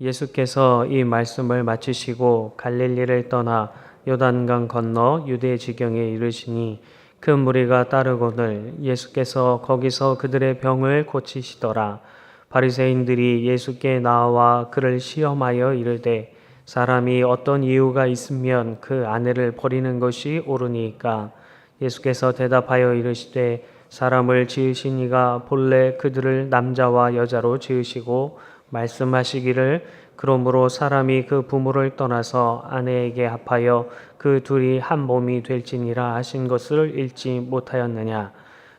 예수께서 이 말씀을 마치시고 갈릴리를 떠나 요단강 건너 유대 지경에 이르시니 큰 무리가 따르거늘 예수께서 거기서 그들의 병을 고치시더라. 바리새인들이 예수께 나와 그를 시험하여 이르되 사람이 어떤 이유가 있으면 그 아내를 버리는 것이 옳으니까. 예수께서 대답하여 이르시되 사람을 지으신 이가 본래 그들을 남자와 여자로 지으시고 말씀하시기를 그러므로 사람이 그 부모를 떠나서 아내에게 합하여 그 둘이 한 몸이 될지니라 하신 것을 읽지 못하였느냐.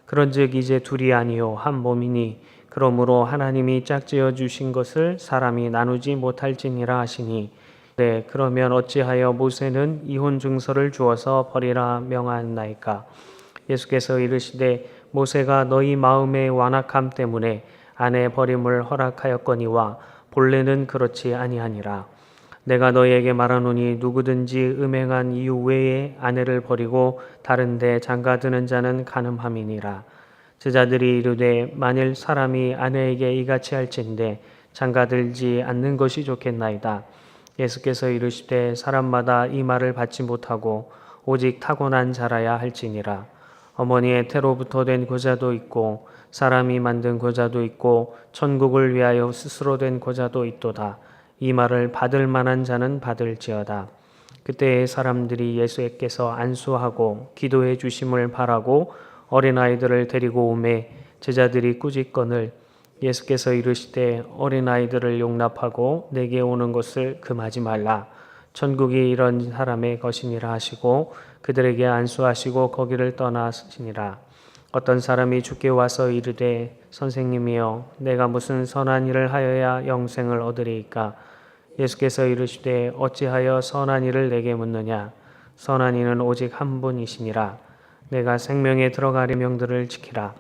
그런즉 이제 둘이 아니요 한 몸이니 그러므로 하나님이 짝지어 주신 것을 사람이 나누지 못할지니라 하시니 네, 그러면 어찌하여 모세는 이혼 증서를 주어서 버리라 명하나이까. 예수께서 이르시되 모세가 너희 마음의 완악함 때문에 아내 버림을 허락하였거니와 본래는 그렇지 아니하니라. 내가 너희에게 말하노니 누구든지 음행한 이유 외에 아내를 버리고 다른 데 장가드는 자는 간음함이니라. 제자들이 이르되 만일 사람이 아내에게 이같이 할진대 장가들지 않는 것이 좋겠나이다. 예수께서 이르시되 사람마다 이 말을 받지 못하고 오직 타고난 자라야 할지니라. 어머니의 태로부터 된 고자도 있고 사람이 만든 고자도 있고 천국을 위하여 스스로 된 고자도 있도다. 이 말을 받을 만한 자는 받을지어다. 그때에 사람들이 예수께서 안수하고 기도해 주심을 바라고 어린아이들을 데리고 오매 제자들이 꾸짖거늘 예수께서 이르시되 어린아이들을 용납하고 내게 오는 것을 금하지 말라. 천국이 이런 사람의 것이니라 하시고 그들에게 안수하시고 거기를 떠나시니라. 어떤 사람이 주께 와서 이르되 선생님이여 내가 무슨 선한 일을 하여야 영생을 얻으리이까. 예수께서 이르시되 어찌하여 선한 일을 내게 묻느냐. 선한 이는 오직 한 분이시니라. 내가 생명에 들어가리 명들을 지키라.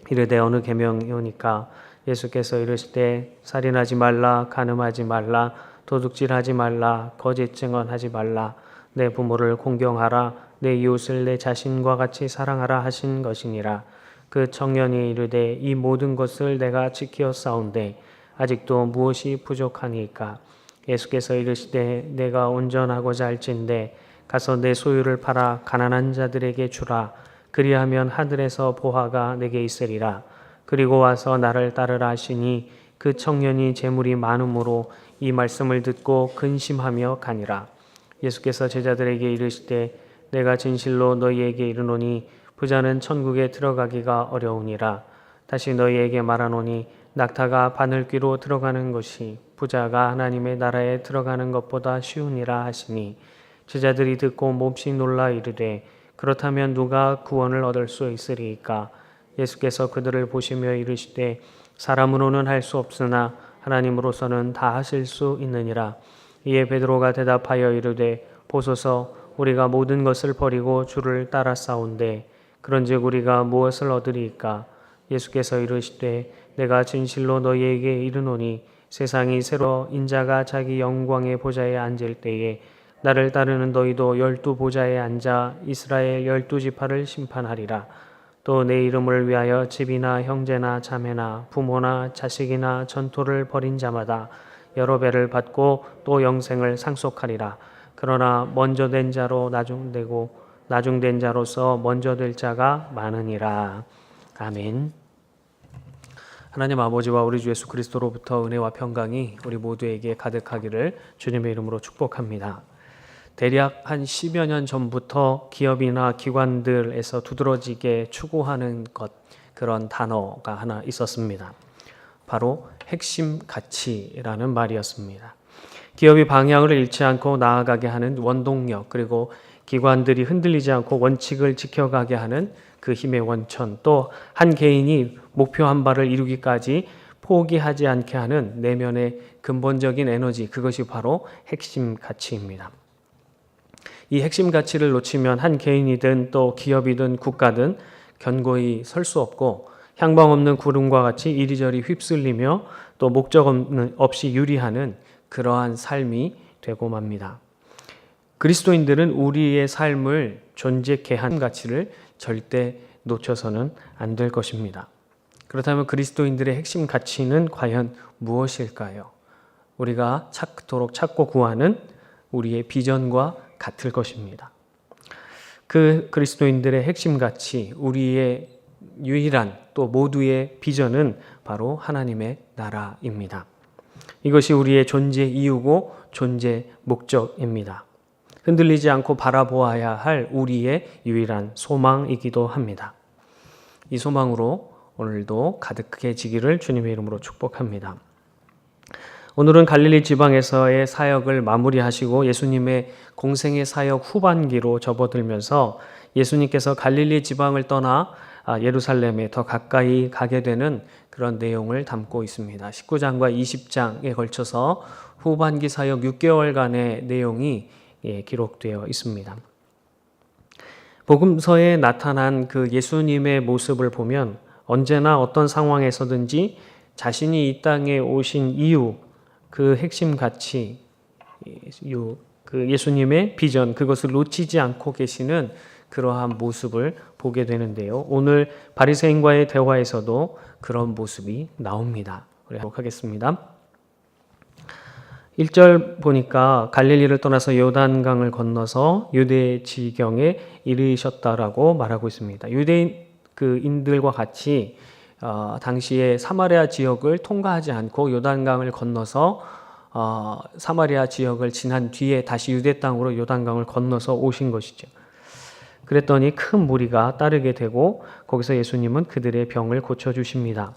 이르되 어느 계명이오니까. 예수께서 이르시되 살인하지 말라, 간음하지 말라, 도둑질하지 말라, 거짓 증언하지 말라, 내 부모를 공경하라, 내 이웃을 내 자신과 같이 사랑하라 하신 것이니라. 그 청년이 이르되 이 모든 것을 내가 지키었사온데 아직도 무엇이 부족하니까. 예수께서 이르시되 내가 온전하고자 할진대 가서 내 소유를 팔아 가난한 자들에게 주라. 그리하면 하늘에서 보화가 내게 있으리라. 그리고 와서 나를 따르라 하시니 그 청년이 재물이 많음으로 이 말씀을 듣고 근심하며 가니라. 예수께서 제자들에게 이르시되 내가 진실로 너희에게 이르노니 부자는 천국에 들어가기가 어려우니라. 다시 너희에게 말하노니 낙타가 바늘귀로 들어가는 것이 부자가 하나님의 나라에 들어가는 것보다 쉬우니라 하시니 제자들이 듣고 몹시 놀라 이르되 그렇다면 누가 구원을 얻을 수 있으리이까. 예수께서 그들을 보시며 이르시되 사람으로는 할 수 없으나 하나님으로서는 다 하실 수 있느니라. 이에 베드로가 대답하여 이르되 보소서 우리가 모든 것을 버리고 주를 따라싸운데 그런즉 우리가 무엇을 얻으리이까. 예수께서 이르시되 내가 진실로 너희에게 이르노니 세상이 새로 인자가 자기 영광의 보좌에 앉을 때에 나를 따르는 너희도 12 보좌에 앉아 이스라엘 12지파를 심판하리라. 또 내 이름을 위하여 집이나 형제나 자매나 부모나 자식이나 전토를 벌인 자마다 여러 배를 받고 또 영생을 상속하리라. 그러나 먼저 된 자로 나중되고 나중된 자로서 먼저 될 자가 많으니라. 아멘. 하나님 아버지와 우리 주 예수 그리스도로부터 은혜와 평강이 우리 모두에게 가득하기를 주님의 이름으로 축복합니다. 대략 한 10여 년 전부터 기업이나 기관들에서 두드러지게 추구하는 그런 단어가 하나 있었습니다. 바로 핵심 가치라는 말이었습니다. 기업이 방향을 잃지 않고 나아가게 하는 원동력, 그리고 기관들이 흔들리지 않고 원칙을 지켜가게 하는 그 힘의 원천, 또 한 개인이 목표한 바를 이루기까지 포기하지 않게 하는 내면의 근본적인 에너지, 그것이 바로 핵심 가치입니다. 이 핵심 가치를 놓치면 한 개인이든 또 기업이든 국가든 견고히 설 수 없고 향방 없는 구름과 같이 이리저리 휩쓸리며 또 목적 없이 유리하는 그러한 삶이 되고 맙니다. 그리스도인들은 우리의 삶을 존재케 한 가치를 절대 놓쳐서는 안 될 것입니다. 그렇다면 그리스도인들의 핵심 가치는 과연 무엇일까요? 우리가 찾도록 찾고 구하는 우리의 비전과 같을 것입니다. 그 그리스도인들의 핵심 가치, 우리의 유일한 또 모두의 비전은 바로 하나님의 나라입니다. 이것이 우리의 존재 이유고 존재 목적입니다. 흔들리지 않고 바라보아야 할 우리의 유일한 소망이기도 합니다. 이 소망으로 오늘도 가득해지기를 주님의 이름으로 축복합니다. 오늘은 갈릴리 지방에서의 사역을 마무리하시고 예수님의 공생의 사역 후반기로 접어들면서 예수님께서 갈릴리 지방을 떠나 예루살렘에 더 가까이 가게 되는 그런 내용을 담고 있습니다. 19장과 20장에 걸쳐서 후반기 사역 6개월간의 내용이 기록되어 있습니다. 복음서에 나타난 그 예수님의 모습을 보면 언제나 어떤 상황에서든지 자신이 이 땅에 오신 이유, 그 핵심 가치, 그 예수님의 비전, 그것을 놓치지 않고 계시는 그러한 모습을 보게 되는데요. 오늘 바리새인과의 대화에서도 그런 모습이 나옵니다. 우리 하겠습니다. 1절 보니까 갈릴리를 떠나서 요단강을 건너서 유대 지경에 이르셨다라고 말하고 있습니다. 유대인들과 같이 당시에 사마리아 지역을 통과하지 않고 요단강을 건너서 사마리아 지역을 지난 뒤에 다시 유대 땅으로 요단강을 건너서 오신 것이죠. 그랬더니 큰 무리가 따르게 되고 거기서 예수님은 그들의 병을 고쳐주십니다.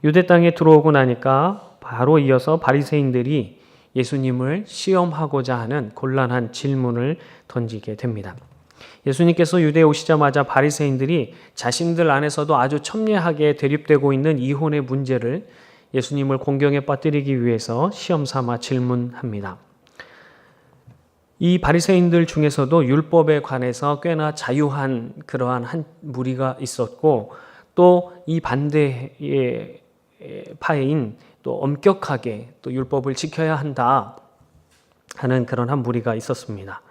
유대 땅에 들어오고 나니까 바로 이어서 바리새인들이 예수님을 시험하고자 하는 곤란한 질문을 던지게 됩니다. 예수님께서 유대에 오시자마자 바리새인들이 자신들 안에서도 아주 첨예하게 대립되고 있는 이혼의 문제를 예수님을 공경에 빠뜨리기 위해서 시험 삼아 질문합니다. 이 바리새인들 중에서도 율법에 관해서 꽤나 자유한 그러한 한 무리가 있었고 또 이 반대의 파인 또 엄격하게 또 율법을 지켜야 한다 하는 그런 한 무리가 있었습니다.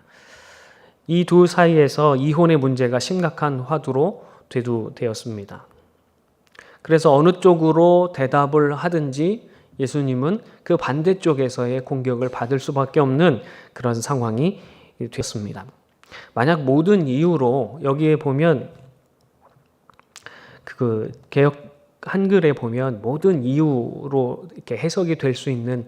이 두 사이에서 이혼의 문제가 심각한 화두로 대두되었습니다. 그래서 어느 쪽으로 대답을 하든지 예수님은 그 반대쪽에서의 공격을 받을 수밖에 없는 그런 상황이 되었습니다. 만약 모든 이유로 여기에 보면 그 개역 한글에 보면 모든 이유로 이렇게 해석이 될 수 있는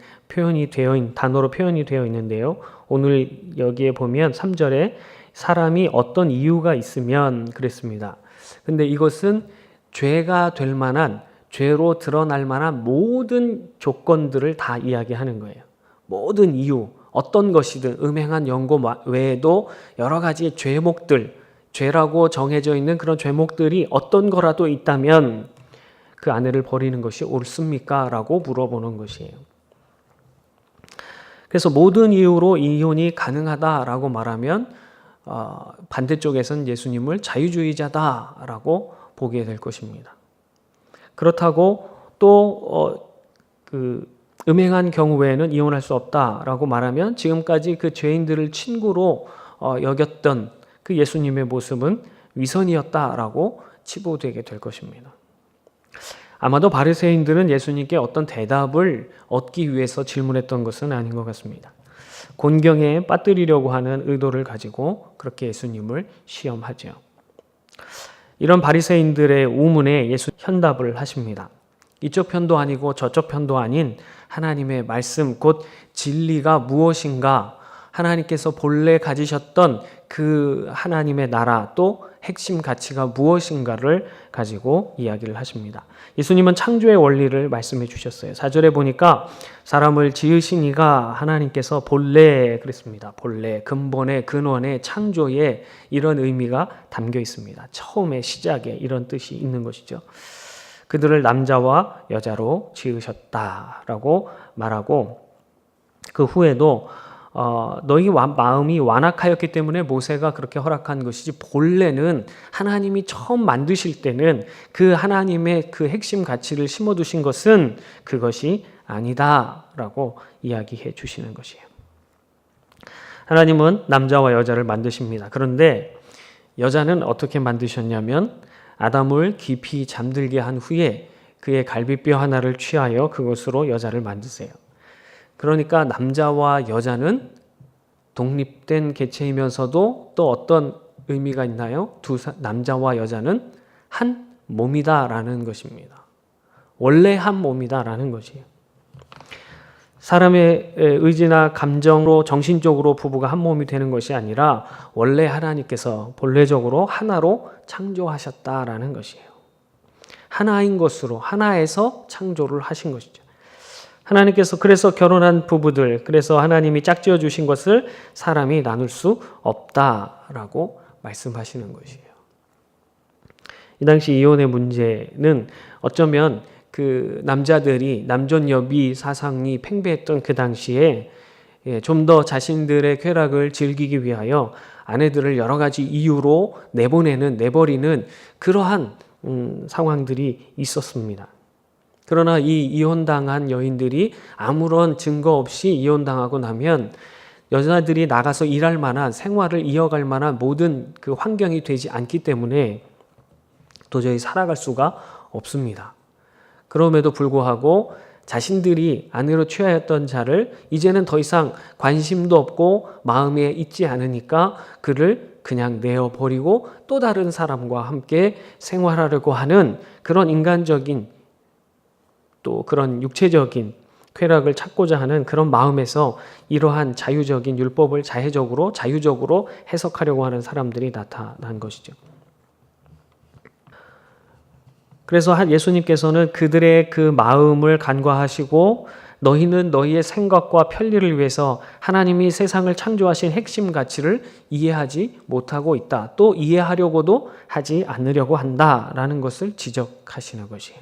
단어로 표현이 되어 있는데요. 오늘 여기에 보면 3절에 사람이 어떤 이유가 있으면 그랬습니다. 근데 이것은 죄가 될 만한, 죄로 드러날 만한 모든 조건들을 다 이야기하는 거예요. 모든 이유, 어떤 것이든 음행한 연고 외에도 여러 가지 죄목들, 죄라고 정해져 있는 그런 죄목들이 어떤 거라도 있다면 그 아내를 버리는 것이 옳습니까? 라고 물어보는 것이에요. 그래서 모든 이유로 이혼이 가능하다라고 말하면 반대쪽에서는 예수님을 자유주의자다라고 보게 될 것입니다. 그렇다고 또 음행한 경우에는 이혼할 수 없다라고 말하면 지금까지 그 죄인들을 친구로 여겼던 그 예수님의 모습은 위선이었다라고 치부되게 될 것입니다. 아마도 바리새인들은 예수님께 어떤 대답을 얻기 위해서 질문했던 것은 아닌 것 같습니다. 곤경에 빠뜨리려고 하는 의도를 가지고 그렇게 예수님을 시험하죠. 이런 바리새인들의 우문에 예수 현답을 하십니다. 이쪽 편도 아니고 저쪽 편도 아닌 하나님의 말씀 곧 진리가 무엇인가, 하나님께서 본래 가지셨던 그 하나님의 나라 또 핵심 가치가 무엇인가를 가지고 이야기를 하십니다. 예수님은 창조의 원리를 말씀해 주셨어요. 4절에 보니까 사람을 지으신 이가 하나님께서 본래 그랬습니다. 본래, 근본의, 근원의, 창조에 이런 의미가 담겨 있습니다. 처음에 시작에 이런 뜻이 있는 것이죠. 그들을 남자와 여자로 지으셨다라고 말하고 그 후에도 너희 마음이 완악하였기 때문에 모세가 그렇게 허락한 것이지 본래는 하나님이 처음 만드실 때는 그 하나님의 그 핵심 가치를 심어두신 것은 그것이 아니다라고 이야기해 주시는 것이에요. 하나님은 남자와 여자를 만드십니다. 그런데 여자는 어떻게 만드셨냐면 아담을 깊이 잠들게 한 후에 그의 갈비뼈 하나를 취하여 그것으로 여자를 만드세요. 그러니까 남자와 여자는 독립된 개체이면서도 또 어떤 의미가 있나요? 남자와 여자는 한 몸이다라는 것입니다. 원래 한 몸이다라는 것이에요. 사람의 의지나 감정으로 정신적으로 부부가 한 몸이 되는 것이 아니라 원래 하나님께서 본래적으로 하나로 창조하셨다라는 것이에요. 하나인 것으로 하나에서 창조를 하신 것이죠. 하나님께서 그래서 결혼한 부부들, 그래서 하나님이 짝지어 주신 것을 사람이 나눌 수 없다라고 말씀하시는 것이에요. 이 당시 이혼의 문제는 어쩌면 그 남자들이 남존여비 사상이 팽배했던 그 당시에 좀 더 자신들의 쾌락을 즐기기 위하여 아내들을 여러 가지 이유로 내버리는 그러한 상황들이 있었습니다. 그러나 이 이혼당한 여인들이 아무런 증거 없이 이혼당하고 나면 여자들이 나가서 일할 만한 생활을 이어갈 만한 모든 그 환경이 되지 않기 때문에 도저히 살아갈 수가 없습니다. 그럼에도 불구하고 자신들이 아내로 취하였던 자를 이제는 더 이상 관심도 없고 마음에 있지 않으니까 그를 그냥 내어버리고 또 다른 사람과 함께 생활하려고 하는 그런 인간적인 또 그런 육체적인 쾌락을 찾고자 하는 그런 마음에서 이러한 자유적인 율법을 자유적으로 해석하려고 하는 사람들이 나타난 것이죠. 그래서 예수님께서는 그들의 그 마음을 간과하시고 너희는 너희의 생각과 편리를 위해서 하나님이 세상을 창조하신 핵심 가치를 이해하지 못하고 있다. 또 이해하려고도 하지 않으려고 한다라는 것을 지적하시는 것이에요.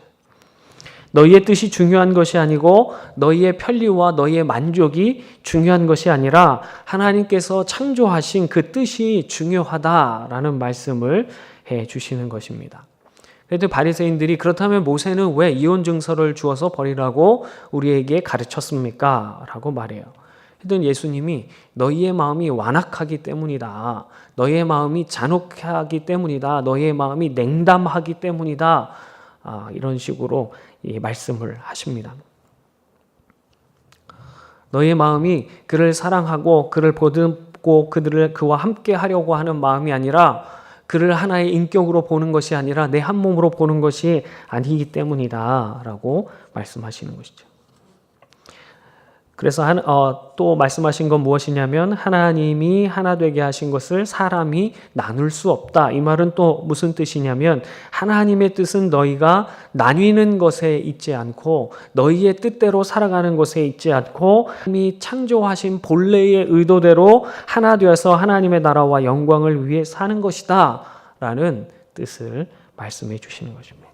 너희의 뜻이 중요한 것이 아니고 너희의 편리와 너희의 만족이 중요한 것이 아니라 하나님께서 창조하신 그 뜻이 중요하다라는 말씀을 해 주시는 것입니다. 그런데 바리새인들이 그렇다면 모세는 왜 이혼 증서를 주어서 버리라고 우리에게 가르쳤습니까? 라고 말해요. 그랬더니 예수님이 너희의 마음이 완악하기 때문이다. 너희의 마음이 잔혹하기 때문이다. 너희의 마음이 냉담하기 때문이다. 이런 식으로 말씀을 하십니다. 너희의 마음이 그를 사랑하고 그를 보듬고 그와 함께 하려고 하는 마음이 아니라 그를 하나의 인격으로 보는 것이 아니라 내 한 몸으로 보는 것이 아니기 때문이다 라고 말씀하시는 것이죠. 그래서 또 말씀하신 건 무엇이냐면 하나님이 하나 되게 하신 것을 사람이 나눌 수 없다. 이 말은 또 무슨 뜻이냐면 하나님의 뜻은 너희가 나뉘는 것에 있지 않고 너희의 뜻대로 살아가는 것에 있지 않고 하나님이 창조하신 본래의 의도대로 하나 되어서 하나님의 나라와 영광을 위해 사는 것이다 라는 뜻을 말씀해 주시는 것입니다.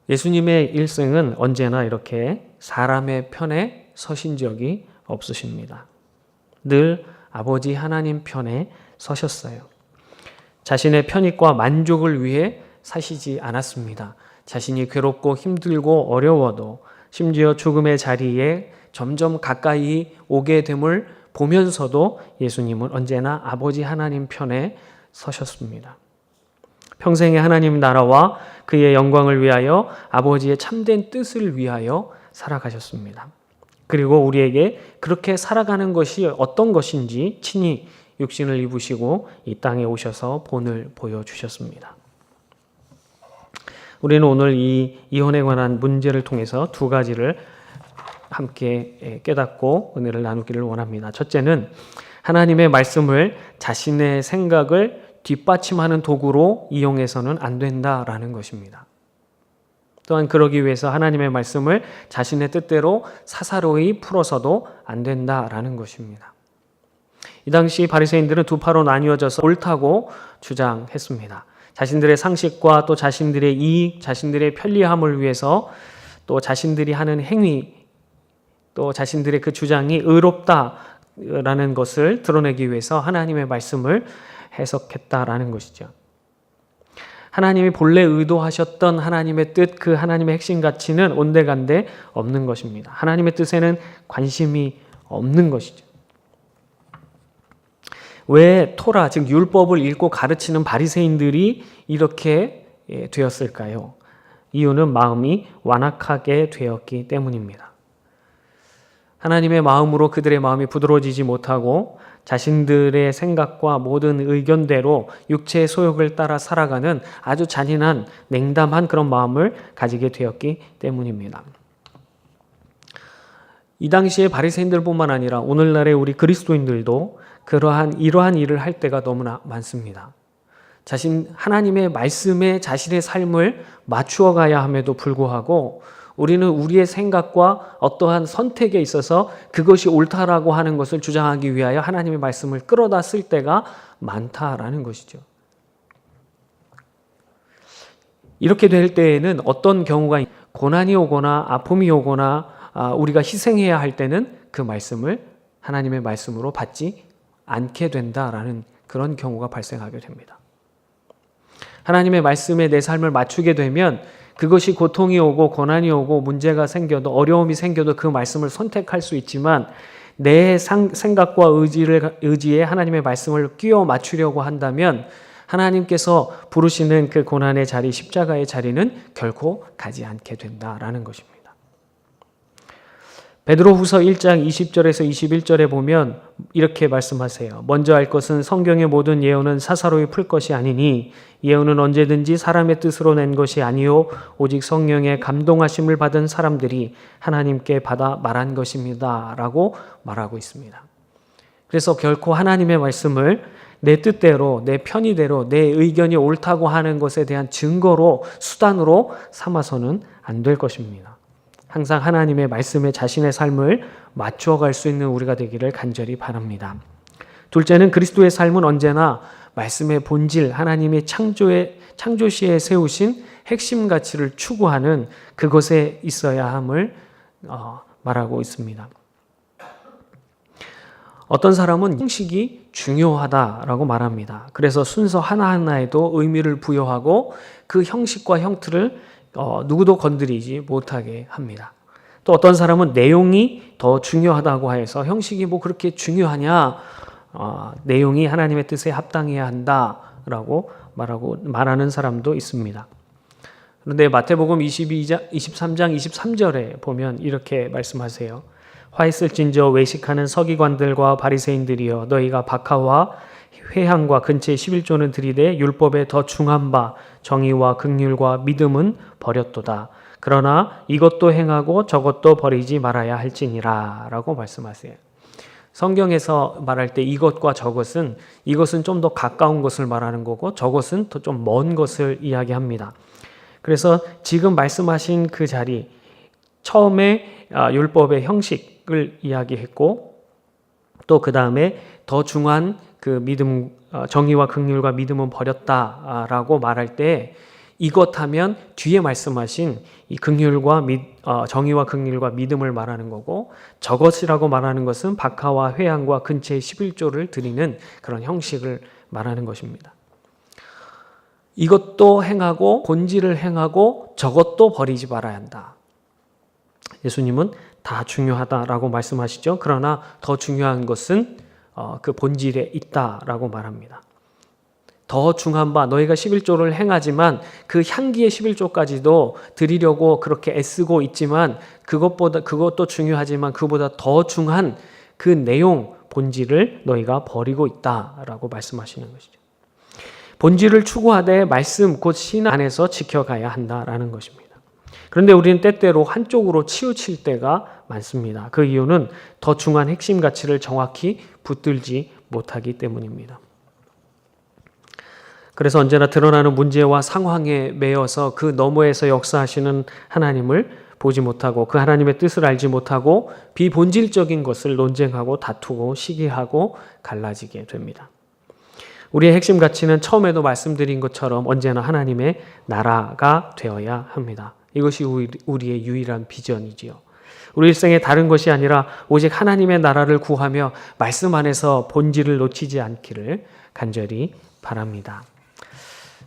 예수님의 일생은 언제나 이렇게 사람의 편에 서신 적이 없으십니다. 늘 아버지 하나님 편에 서셨어요. 자신의 편익과 만족을 위해 사시지 않았습니다. 자신이 괴롭고 힘들고 어려워도 심지어 죽음의 자리에 점점 가까이 오게 됨을 보면서도 예수님은 언제나 아버지 하나님 편에 서셨습니다. 평생의 하나님 나라와 그의 영광을 위하여 아버지의 참된 뜻을 위하여 살아가셨습니다. 그리고 우리에게 그렇게 살아가는 것이 어떤 것인지 친히 육신을 입으시고 이 땅에 오셔서 본을 보여주셨습니다. 우리는 오늘 이 이혼에 관한 문제를 통해서 두 가지를 함께 깨닫고 은혜를 나누기를 원합니다. 첫째는 하나님의 말씀을 자신의 생각을 뒷받침하는 도구로 이용해서는 안 된다라는 것입니다. 또한 그러기 위해서 하나님의 말씀을 자신의 뜻대로 사사로이 풀어서도 안 된다라는 것입니다. 이 당시 바리새인들은 두 파로 나뉘어져서 옳다고 주장했습니다. 자신들의 상식과 또 자신들의 이익, 자신들의 편리함을 위해서 또 자신들이 하는 행위, 또 자신들의 그 주장이 의롭다라는 것을 드러내기 위해서 하나님의 말씀을 해석했다라는 것이죠. 하나님이 본래 의도하셨던 하나님의 뜻, 그 하나님의 핵심 가치는 온데간데 없는 것입니다. 하나님의 뜻에는 관심이 없는 것이죠. 왜 토라, 즉 율법을 읽고 가르치는 바리새인들이 이렇게 되었을까요? 이유는 마음이 완악하게 되었기 때문입니다. 하나님의 마음으로 그들의 마음이 부드러워지지 못하고 자신들의 생각과 모든 의견대로 육체의 소욕을 따라 살아가는 아주 잔인한 냉담한 그런 마음을 가지게 되었기 때문입니다. 이 당시에 바리새인들뿐만 아니라 오늘날의 우리 그리스도인들도 이러한 일을 할 때가 너무나 많습니다. 하나님의 말씀에 자신의 삶을 맞추어 가야 함에도 불구하고 우리는 우리의 생각과 어떠한 선택에 있어서 그것이 옳다라고 하는 것을 주장하기 위하여 하나님의 말씀을 끌어다 쓸 때가 많다라는 것이죠. 이렇게 될 때에는 어떤 경우가 고난이 오거나 아픔이 오거나 우리가 희생해야 할 때는 그 말씀을 하나님의 말씀으로 받지 않게 된다라는 그런 경우가 발생하게 됩니다. 하나님의 말씀에 내 삶을 맞추게 되면 그것이 고통이 오고 고난이 오고 문제가 생겨도 어려움이 생겨도 그 말씀을 선택할 수 있지만 내 생각과 의지에 하나님의 말씀을 끼워 맞추려고 한다면 하나님께서 부르시는 그 고난의 자리, 십자가의 자리는 결코 가지 않게 된다라는 것입니다. 베드로후서 1장 20절에서 21절에 보면 이렇게 말씀하세요. 먼저 알 것은 성경의 모든 예언은 사사로이 풀 것이 아니니 예언은 언제든지 사람의 뜻으로 낸 것이 아니요 오직 성령의 감동하심을 받은 사람들이 하나님께 받아 말한 것입니다 라고 말하고 있습니다. 그래서 결코 하나님의 말씀을 내 뜻대로 내 편의대로 내 의견이 옳다고 하는 것에 대한 증거로 수단으로 삼아서는 안 될 것입니다. 항상 하나님의 말씀에 자신의 삶을 맞추어 갈 수 있는 우리가 되기를 간절히 바랍니다. 둘째는 그리스도의 삶은 언제나 말씀의 본질, 하나님의 창조시에 세우신 핵심 가치를 추구하는 그것에 있어야 함을 말하고 있습니다. 어떤 사람은 형식이 중요하다라고 말합니다. 그래서 순서 하나하나에도 의미를 부여하고 그 형식과 형틀을 누구도 건드리지 못하게 합니다. 또 어떤 사람은 내용이 더 중요하다고 해서 형식이 뭐 그렇게 중요하냐, 내용이 하나님의 뜻에 합당해야 한다라고 말하는 사람도 있습니다. 그런데 마태복음 23장 23절에 보면 이렇게 말씀하세요. 화 있을진저 외식하는 서기관들과 바리새인들이여 너희가 박하와 회향과 근처의 11조는 들이되 율법에 더 중한 바 정의와 긍휼과 믿음은 버렸도다. 그러나 이것도 행하고 저것도 버리지 말아야 할지니라 라고 말씀하세요. 성경에서 말할 때 이것과 저것은 이것은 좀 더 가까운 것을 말하는 거고 저것은 더 좀 먼 것을 이야기합니다. 그래서 지금 말씀하신 그 자리 처음에 율법의 형식을 이야기했고 또 그 다음에 더 중한 그 믿음, 정의와 긍휼과 믿음은 버렸다라고 말할 때 이것 하면 뒤에 말씀하신 이 정의와 긍휼과 믿음을 말하는 거고 저것이라고 말하는 것은 박하와 회향과 근처의 11조를 드리는 그런 형식을 말하는 것입니다. 이것도 행하고 본질을 행하고 저것도 버리지 말아야 한다. 예수님은 다 중요하다라고 말씀하시죠. 그러나 더 중요한 것은 그 본질에 있다라고 말합니다. 더 중한 바 너희가 11조를 행하지만 그 향기의 11조까지도 드리려고 그렇게 애쓰고 있지만 그것도 중요하지만 그보다 더 중한 그 내용 본질을 너희가 버리고 있다라고 말씀하시는 것이죠. 본질을 추구하되 말씀 곧 신 안에서 지켜가야 한다라는 것입니다. 그런데 우리는 때때로 한쪽으로 치우칠 때가 많습니다. 그 이유는 더 중한 핵심 가치를 정확히 붙들지 못하기 때문입니다. 그래서 언제나 드러나는 문제와 상황에 매여서 그 너머에서 역사하시는 하나님을 보지 못하고 그 하나님의 뜻을 알지 못하고 비본질적인 것을 논쟁하고 다투고 시기하고 갈라지게 됩니다. 우리의 핵심 가치는 처음에도 말씀드린 것처럼 언제나 하나님의 나라가 되어야 합니다. 이것이 우리의 유일한 비전이지요. 우리 일생에 다른 것이 아니라 오직 하나님의 나라를 구하며 말씀 안에서 본질을 놓치지 않기를 간절히 바랍니다.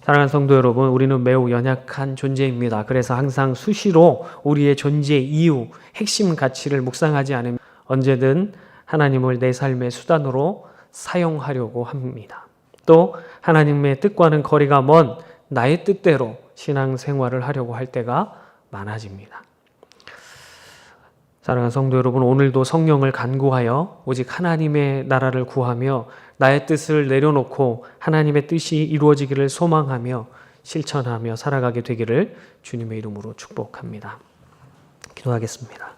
사랑하는 성도 여러분, 우리는 매우 연약한 존재입니다. 그래서 항상 수시로 우리의 존재 이유, 핵심 가치를 묵상하지 않으면 언제든 하나님을 내 삶의 수단으로 사용하려고 합니다. 또 하나님의 뜻과는 거리가 먼 나의 뜻대로 신앙생활을 하려고 할 때가 많아집니다. 사랑하는 성도 여러분, 오늘도 성령을 간구하여 오직 하나님의 나라를 구하며 나의 뜻을 내려놓고 하나님의 뜻이 이루어지기를 소망하며 실천하며 살아가게 되기를 주님의 이름으로 축복합니다. 기도하겠습니다.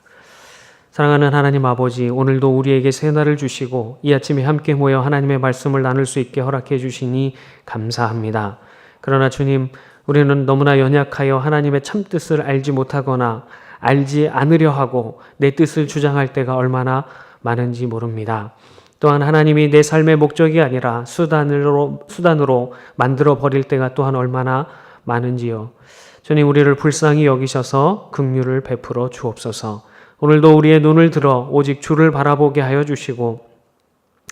사랑하는 하나님 아버지, 오늘도 우리에게 새 날을 주시고 이 아침에 함께 모여 하나님의 말씀을 나눌 수 있게 허락해 주시니 감사합니다. 그러나 주님, 우리는 너무나 연약하여 하나님의 참뜻을 알지 못하거나 알지 않으려 하고 내 뜻을 주장할 때가 얼마나 많은지 모릅니다. 또한 하나님이 내 삶의 목적이 아니라 수단으로 만들어 버릴 때가 또한 얼마나 많은지요. 주님, 우리를 불쌍히 여기셔서 긍휼을 베풀어 주옵소서. 오늘도 우리의 눈을 들어 오직 주를 바라보게 하여 주시고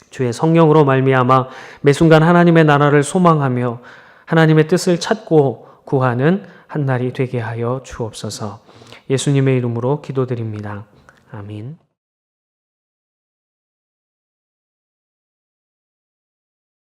주의 성령으로 말미암아 매 순간 하나님의 나라를 소망하며 하나님의 뜻을 찾고 구하는 한 날이 되게 하여 주옵소서. 예수님의 이름으로 기도드립니다. 아멘.